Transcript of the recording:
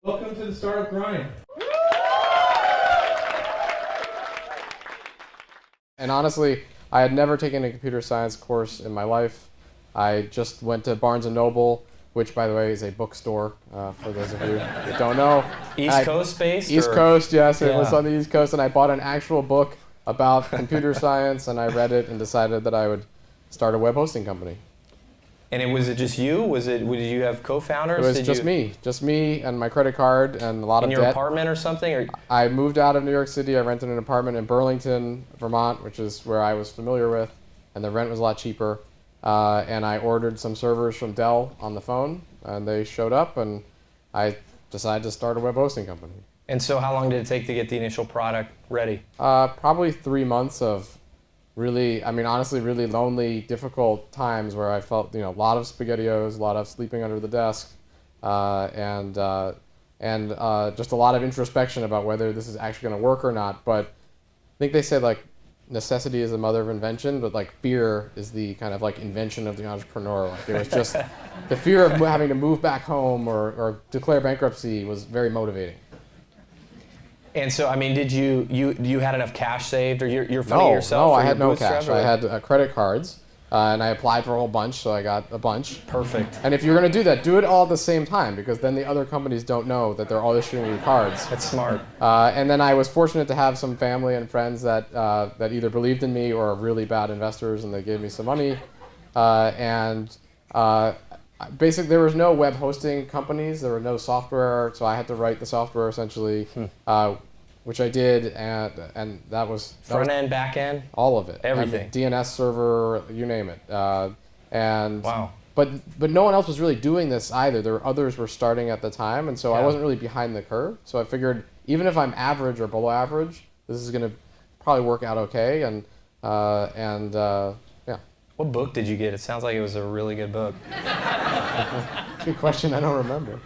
Welcome to the Startup Grind. And honestly, I had never taken a computer science course in my life. I just went to Barnes & Noble, which, by the way, is a bookstore, for those of you that don't know. East Coast based? East Coast, yes. It was Yeah. on the East Coast, and I bought an actual book about computer science, and I read it and decided that I would start a web hosting company. And was it just you? Did you have co-founders? It was just me and my credit card and a lot of in your debt. apartment or something? Or? I moved out of New York City. I rented an apartment in Burlington, Vermont, which is where I was familiar with, and the rent was a lot cheaper. And I ordered some servers from Dell on the phone, and they showed up, and I decided to start a web hosting company. And so how long did it take to get the initial product ready? Probably 3 months of honestly, really lonely, difficult times where I felt, a lot of SpaghettiOs, a lot of sleeping under the desk, and just a lot of introspection about whether this is actually going to work or not. But I think they say, necessity is the mother of invention, but, fear is the kind of, invention of the entrepreneur. It was just the fear of having to move back home or declare bankruptcy was very motivating. And so, did you had enough cash saved, or you're funding yourself? No, or I had no bootstrap, cash. or? I had credit cards, and I applied for a whole bunch, so I got a bunch. Perfect. And if you're going to do that, do it all at the same time, because then the other companies don't know that they're all issuing you cards. That's smart. And then I was fortunate to have some family and friends that either believed in me or are really bad investors, and they gave me some money. Basically, there was no web hosting companies. There were no software, so I had to write the software essentially, which I did, and that was Front end, back end, all of it. everything. And DNS server, you name it. Wow. But no one else was really doing this either. There were others were starting at the time, and so I Yeah. wasn't really behind the curve. So I figured even if I'm average or below average, this is going to probably work out okay. And yeah. What book did you get? It sounds like it was a really good book. Good question. I don't remember.